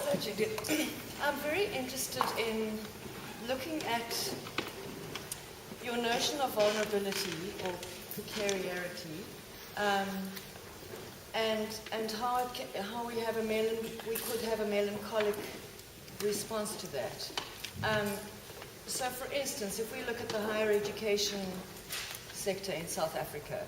Hello, Judith. I'm very interested in looking at your notion of vulnerability or precariety, and how we could have a melancholic response to that. So, for instance, if we look at the higher education sector in South Africa,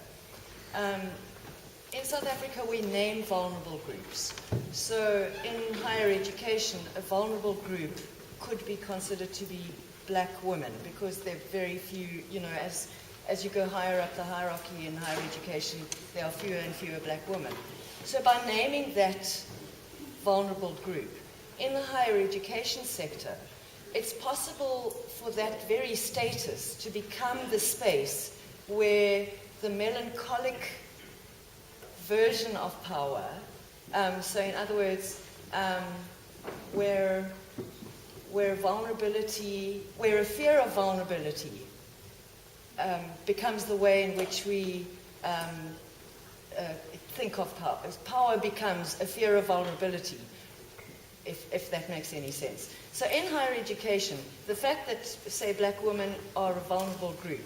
we name vulnerable groups. So in higher education, a vulnerable group could be considered to be black women because there are very few, as you go higher up the hierarchy in higher education, there are fewer and fewer black women. So by naming that vulnerable group, in the higher education sector, it's possible for that very status to become the space where the melancholic version of power, so in other words, where a fear of vulnerability becomes the way in which we think of power. Power becomes a fear of vulnerability, if that makes any sense. So in higher education, the fact that, say, black women are a vulnerable group,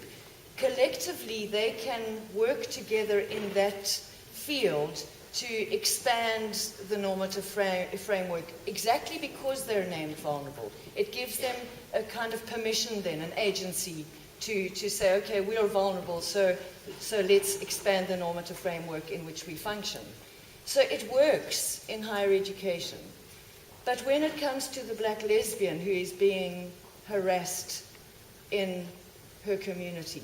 collectively they can work together in that field to expand the normative framework exactly because they're named vulnerable. It gives them a kind of permission then, an agency to say, okay, we are vulnerable, so let's expand the normative framework in which we function. So it works in higher education. But when it comes to the black lesbian who is being harassed in her community,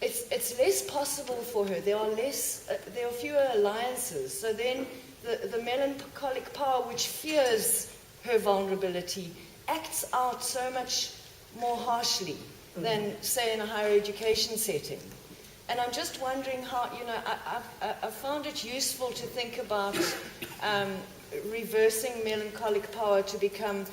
it's less possible for her. There are fewer alliances. So then the melancholic power which fears her vulnerability acts out so much more harshly than, say, in a higher education setting. And I'm just wondering how, I found it useful to think about reversing melancholic power to become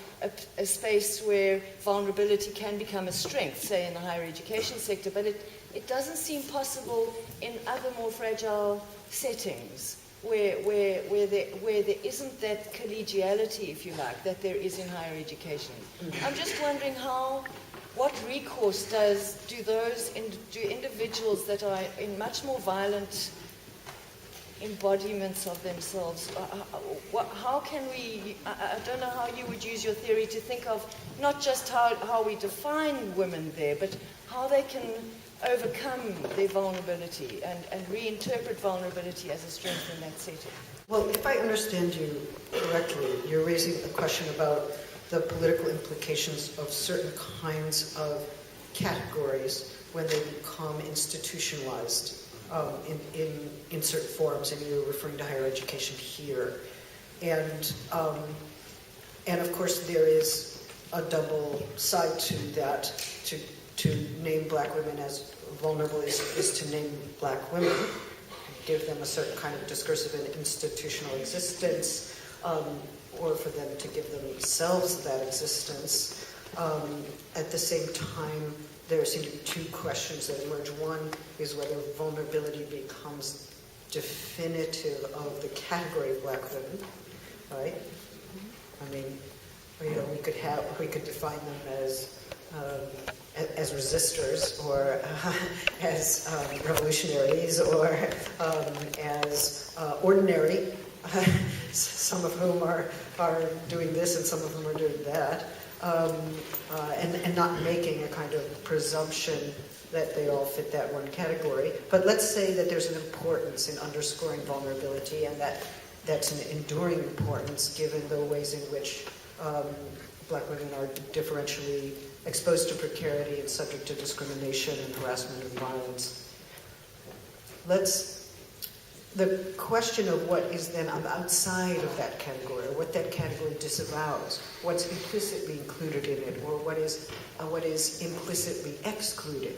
a space where vulnerability can become a strength, say in the higher education sector, but it doesn't seem possible in other more fragile settings where there isn't that collegiality, if you like, that there is in higher education. I'm just wondering what recourse do individuals that are in much more violent embodiments of themselves, how can we, I don't know how you would use your theory to think of not just how we define women there, but how they can overcome their vulnerability and reinterpret vulnerability as a strength in that setting. Well, if I understand you correctly, you're raising a question about the political implications of certain kinds of categories when they become institutionalized in certain forms, and you're referring to higher education here. And of course there is a double side to that. To name black women as vulnerable is to name black women, give them a certain kind of discursive and institutional existence, or for them to give themselves that existence. At the same time, there seem to be two questions that emerge. One is whether vulnerability becomes definitive of the category of black women, right? I mean, we could define them as resistors, or as revolutionaries, or as ordinary, some of whom are doing this and some of whom are doing that, and not making a kind of presumption that they all fit that one category. But let's say that there's an importance in underscoring vulnerability, and that's an enduring importance given the ways in which black women are differentially exposed to precarity and subject to discrimination and harassment and violence. The question of what is then outside of that category, or what that category disavows, what's implicitly included in it, or what is implicitly excluded,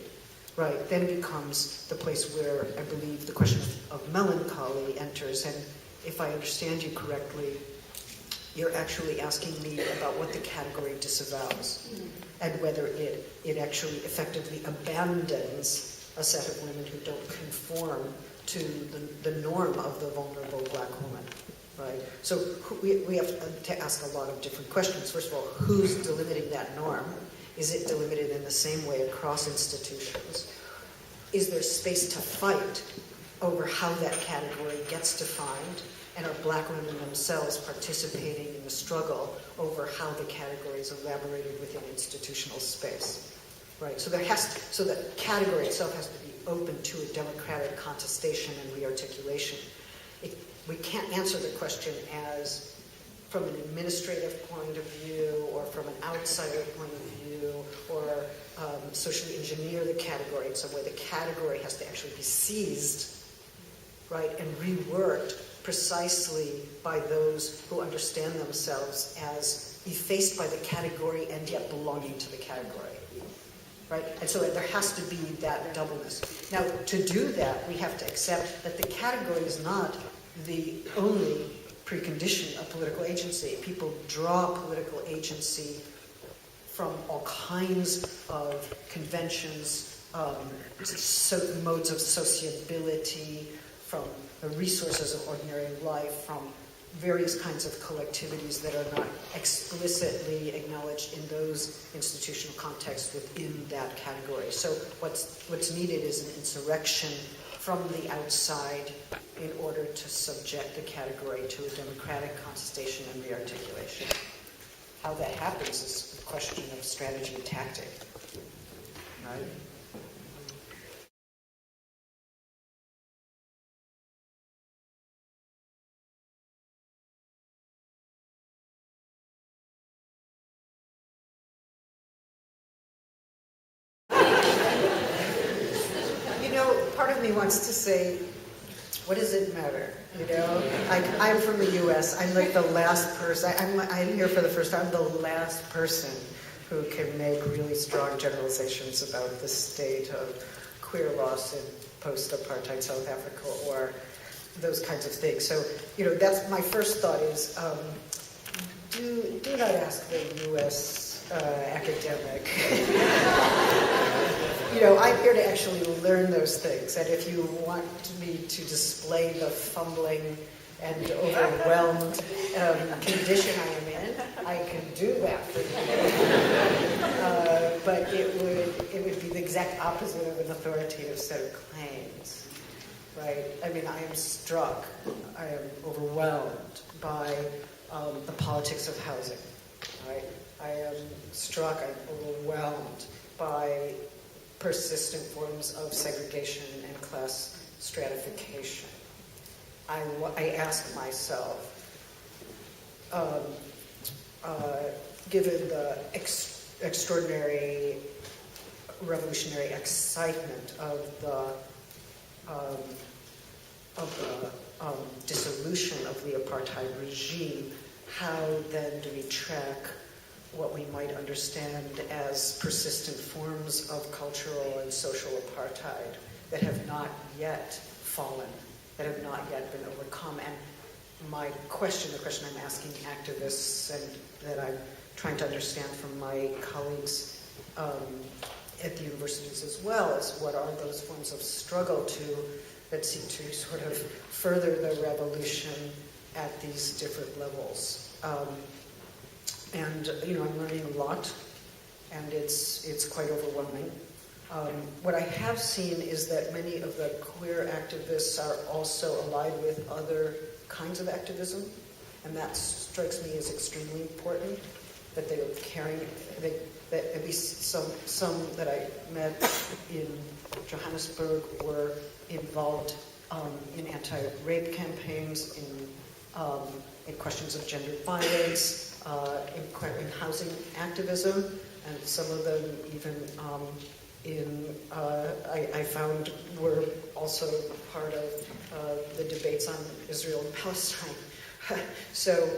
right, then becomes the place where I believe the question of melancholy enters. And if I understand you correctly, you're actually asking me about what the category disavows, and whether it actually effectively abandons a set of women who don't conform to the norm of the vulnerable black woman, right? So we have to ask a lot of different questions. First of all, who's delimiting that norm? Is it delimited in the same way across institutions? Is there space to fight over how that category gets defined? And are Black women themselves participating in the struggle over how the category is elaborated within institutional space? Right. So so the category itself has to be open to a democratic contestation and rearticulation. We can't answer the question as from an administrative point of view or from an outsider point of view or socially engineer the category in some way. The category has to actually be seized, right, and reworked precisely by those who understand themselves as effaced by the category and yet belonging to the category. Right? And so there has to be that doubleness. Now, to do that, we have to accept that the category is not the only precondition of political agency. People draw political agency from all kinds of conventions, certain modes of sociability, from the resources of ordinary life, from various kinds of collectivities that are not explicitly acknowledged in those institutional contexts within that category. So what's needed is an insurrection from the outside in order to subject the category to a democratic contestation and rearticulation. How that happens is a question of strategy and tactic. Right? Part of me wants to say, what does it matter? I'm from the U.S. I'm like the last person. I'm here for the first time. I'm the last person who can make really strong generalizations about the state of queer loss in post-apartheid South Africa or those kinds of things. So, that's my first thought is, do not ask the U.S. Academic. I'm here to actually learn those things. And if you want me to display the fumbling and overwhelmed condition I am in, I can do that for you. But it would be the exact opposite of an authoritative set of claims, right? I mean, I am struck, I am overwhelmed by the politics of housing, right? I am struck, I'm overwhelmed by persistent forms of segregation and class stratification. I ask myself, given the extraordinary revolutionary excitement of the dissolution of the apartheid regime, how then do we track what we might understand as persistent forms of cultural and social apartheid that have not yet fallen, that have not yet been overcome? And the question I'm asking activists and that I'm trying to understand from my colleagues at the universities as well is what are those forms of struggle that seek to sort of further the revolution at these different levels. And I'm learning a lot, and it's quite overwhelming. What I have seen is that many of the queer activists are also allied with other kinds of activism, and that strikes me as extremely important, that they are carrying, that at least some that I met in Johannesburg were involved in anti-rape campaigns, in questions of gender violence, in housing activism, and some of them even I found were also part of the debates on Israel and Palestine. So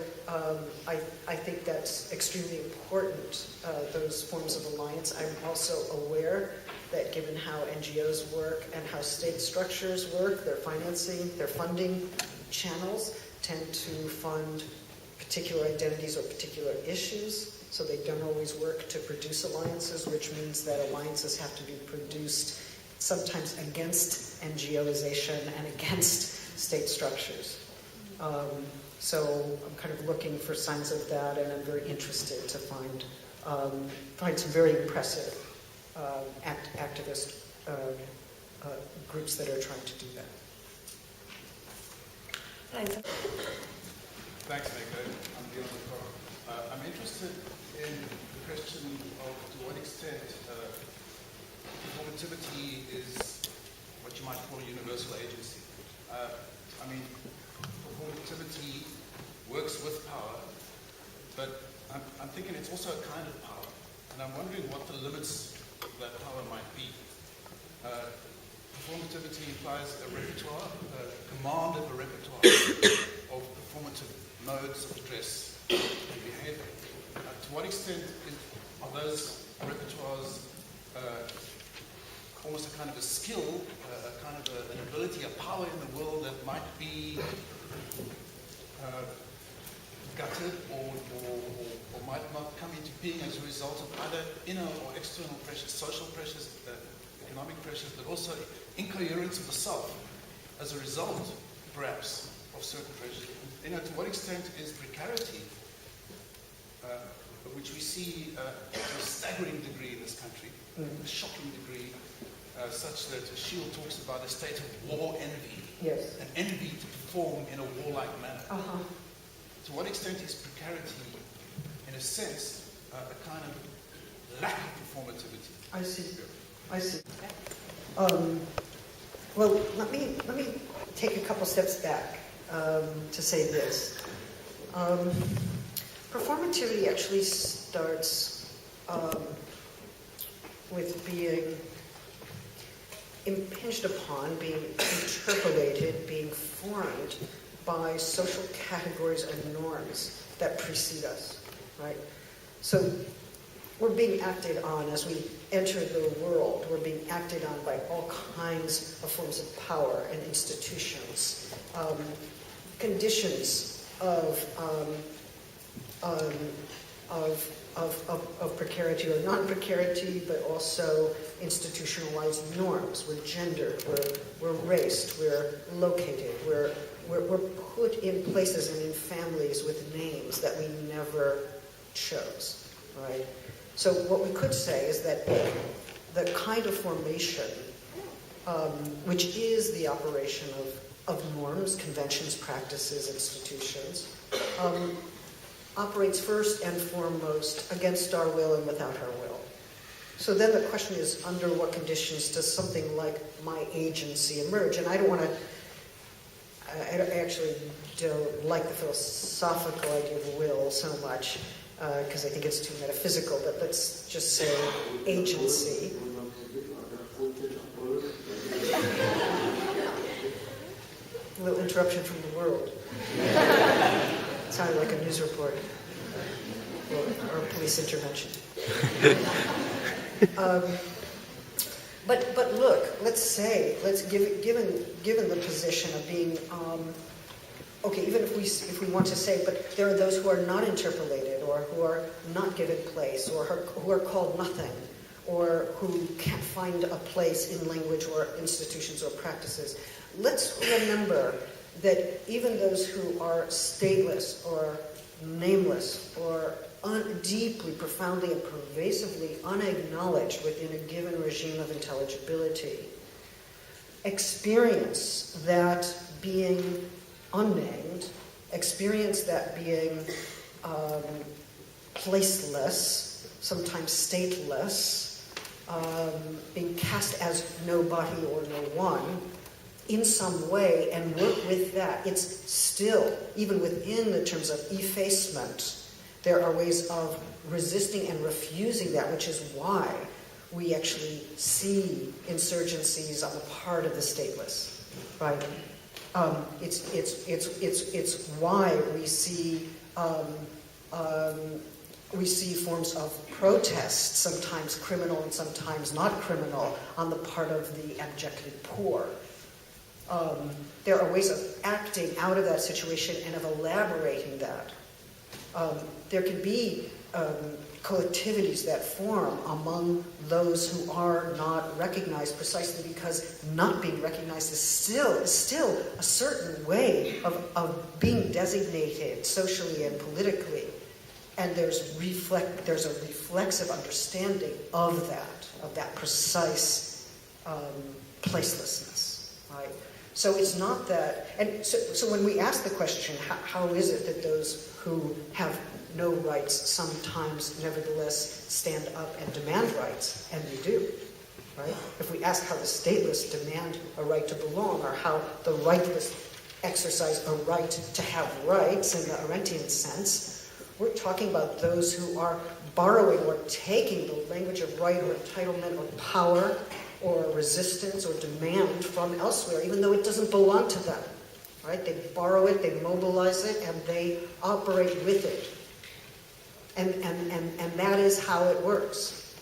I think that's extremely important, those forms of alliance. I'm also aware that given how NGOs work and how state structures work, their funding channels tend to fund particular identities or particular issues, so they don't always work to produce alliances, which means that alliances have to be produced sometimes against NGOization and against state structures. So I'm kind of looking for signs of that, and I'm very interested to find some very impressive activist groups that are trying to do that. Thanks. Thanks, Meg. I'm Dion McCarr. I'm interested in the question of to what extent performativity is what you might call a universal agency. I mean, performativity works with power, but I'm thinking it's also a kind of power, and I'm wondering what the limits of that power might be. Performativity implies a repertoire, a command of a repertoire of performative modes of dress and behavior. To what extent are those repertoires almost a kind of a skill, a kind of an ability, a power in the world that might be gutted or might not come into being as a result of either inner or external pressures, social pressures, economic pressures, but also incoherence of the self as a result, perhaps, of certain pressures. To what extent is precarity, which we see to a staggering degree in this country, a shocking degree, such that Shield talks about a state of war envy, Yes. an envy to perform in a warlike manner. Uh-huh. To what extent is precarity, in a sense, a kind of lack of performativity? I see. Well, let me take a couple steps back to say this. Performativity actually starts with being impinged upon, being interpolated, being formed by social categories and norms that precede us, right? So we're being acted on as we enter the world. We're being acted on by all kinds of forms of power and institutions, conditions of precarity or non-precarity, but also institutionalized norms. We're gendered, we're raced, we're located, we're put in places and in families with names that we never chose, right? So what we could say is that the kind of formation, which is the operation of norms, conventions, practices, institutions, operates first and foremost against our will and without our will. So then the question is, under what conditions does something like my agency emerge? And I actually don't like the philosophical idea of will so much, because I think it's too metaphysical, but let's just say agency. A little interruption from the world. Sounded like a news report or a police intervention. But look, given the position of being, okay, even if we want to say, but there are those who are not interpolated, or who are not given place, or who are called nothing, or who can't find a place in language or institutions or practices. Let's remember that even those who are stateless or nameless or deeply, profoundly, and pervasively unacknowledged within a given regime of intelligibility experience that being unnamed, experience that being placeless, sometimes stateless, being cast as nobody or no one, in some way, and work with that. It's still, even within the terms of effacement, there are ways of resisting and refusing that, which is why we actually see insurgencies on the part of the stateless, right? It's why we see forms of protest, sometimes criminal and sometimes not criminal, on the part of the abjectly poor. There are ways of acting out of that situation and of elaborating that. There can be collectivities that form among those who are not recognized, precisely because not being recognized is still a certain way of being designated socially and politically. And there's a reflexive understanding of that precise placelessness, right? So it's not that, and so when we ask the question, how is it that those who have no rights sometimes nevertheless stand up and demand rights, and they do, right? If we ask how the stateless demand a right to belong, or how the rightless exercise a right to have rights in the Arendtian sense, we're talking about those who are borrowing or taking the language of right or entitlement or power or resistance or demand from elsewhere, even though it doesn't belong to them, right? They borrow it, they mobilize it, and they operate with it. And that is how it works.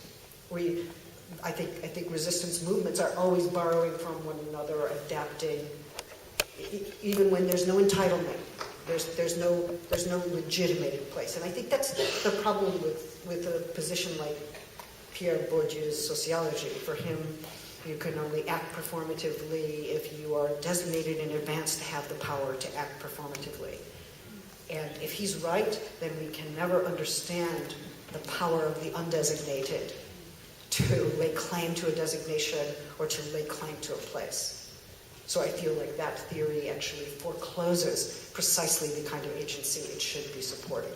I think resistance movements are always borrowing from one another, adapting, even when there's no entitlement. There's no legitimating place. And I think that's the problem with a position like Pierre Bourdieu's sociology. For him, you can only act performatively if you are designated in advance to have the power to act performatively. And if he's right, then we can never understand the power of the undesignated to lay claim to a designation or to lay claim to a place. So I feel like that theory actually forecloses precisely the kind of agency it should be supporting.